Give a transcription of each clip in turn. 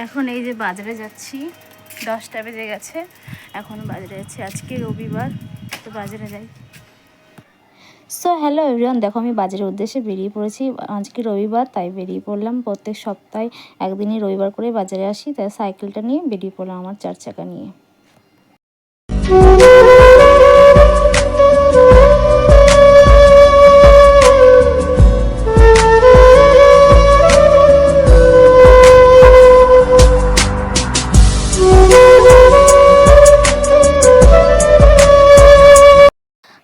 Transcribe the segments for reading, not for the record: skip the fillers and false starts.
এখন এই যে বাজারে যাচ্ছি, 10টা বেজে গেছে, এখন বাজারে যাচ্ছি, আজকে রবিবার, তো বাজারে যাই। সো হ্যালো এভরিওয়ান, দেখো আমি বাজারের উদ্দেশ্যে বেরিয়ে পড়েছি। আজকে রবিবার তাই বেরিয়ে পড়লাম। প্রত্যেক সপ্তাহে একদিনই রবিবার করে বাজারে আসি, তাই সাইকেলটা নিয়ে বেরিয়ে পড়লাম আমার 4 চাকা নিয়ে।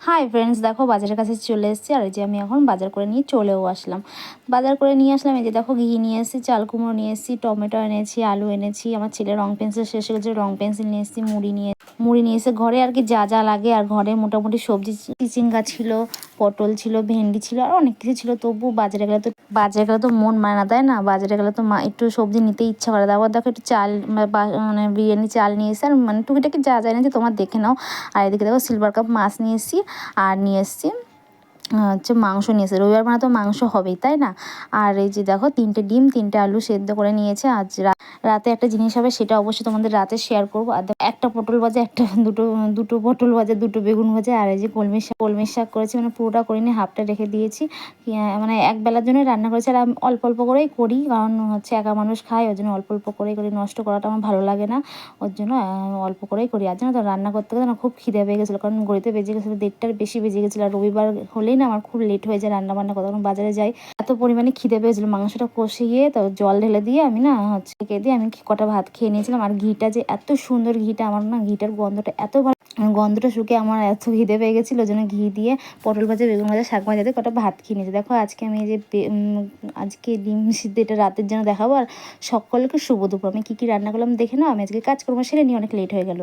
হাই ফ্রেন্ডস, দেখো বাজারের কাছে চলে এসেছি, আর এই যে আমি এখন বাজার করে নিয়ে চলেও আসলাম। বাজার করে নিয়ে আসলাম, এই যে দেখো ঘি নিয়ে এসেছি, চাল কুমড়ো নিয়ে এসেছি, টমেটো এনেছি, আলু এনেছি, আমার ছেলে রং পেন্সিল শেষ হয়ে গেছে, রং পেন্সিল নিয়ে এসেছি, মুড়ি নিয়ে এসে ঘরে আর কি যা যা লাগে। আর ঘরে মোটামুটি সবজি চিচিঙ্গা ছিল, পটল ছিল, ভেন্ডি ছিল, আর অনেক কিছু ছিল। তবু বাজারে গেলে তো মন মানে না, তাই না? বাজারে গেলে তো একটু সবজি নিতে ইচ্ছা করে। তারপর দেখো একটু চাল মানে বিরিয়ানি চাল নিয়ে এসে, আর মানে টুকিটাকি যা যায় না যে তোমার দেখে নাও। আর এদিকে দেখো সিলভার কাপ মাছ নিয়ে এসেছি, আর নিয়ে এসেছি হচ্ছে মাংস নিয়েছে। রবিবার মানে তো মাংস হবেই, তাই না? আর এই যে দেখো 3টে ডিম, 3টে আলু সেদ্ধ করে নিয়েছে। আজ রাতে একটা জিনিস হবে, সেটা অবশ্যই তোমাদের রাতে শেয়ার করবো। আর একটা পটল ভাজা, দুটো পটল ভাজা, দুটো বেগুন ভাজা, আর এই যে কলমির শাক করেছি, মানে পুরোটা করিনি, হাফটা রেখে দিয়েছি। মানে এক বেলার জন্য রান্না করেছি। আর আমি অল্প অল্প করেই করি, কারণ হচ্ছে একা মানুষ খায়, ওই জন্য অল্প অল্প করেই করি। নষ্ট করাটা আমার ভালো লাগে না, ওর জন্য অল্প করেই করি। আর জানো তো রান্না করতে করতে না খুব খিদে পেয়ে গেছিলো, কারণ ঘড়িতে বেজে গেছিলো 1:30টার বেশি বেজে গেছিলো। আর রবিবার হলেই না আমার খুব লেট হয়ে যায় রান্না বান্না করতে, তখন বাজারে যাই। এত পরিমাণে খিদে পেয়েছিলো, মাংসটা কষিয়ে তো জল ঢেলে দিয়ে আমি না হচ্ছে দিয়ে আমি কটা ভাত খেয়ে নিয়েছিলাম। আর ঘিটা যে এত সুন্দর, ঘিটা আমার না ঘিটার গন্ধটা এত ভালো, গন্ধটা শুকে আমার এত খিদে পেয়ে গেছিলো, ওই জন্য ঘি দিয়ে পটল ভাজা, বেগুন ভাজা, শাক ভাজা দিয়ে কটা ভাত খেয়ে নিয়েছি। দেখো আজকে আমি এই যে আজকে ডিম সিদ্ধ, এটা রাতের জন্য দেখাবো। আর সকলকে শুভ দুপুর। আমি কী কী রান্না করলাম দেখে নাও। আমি আজকে কাজকর্ম সেরে নিয়ে অনেক লেট হয়ে গেল।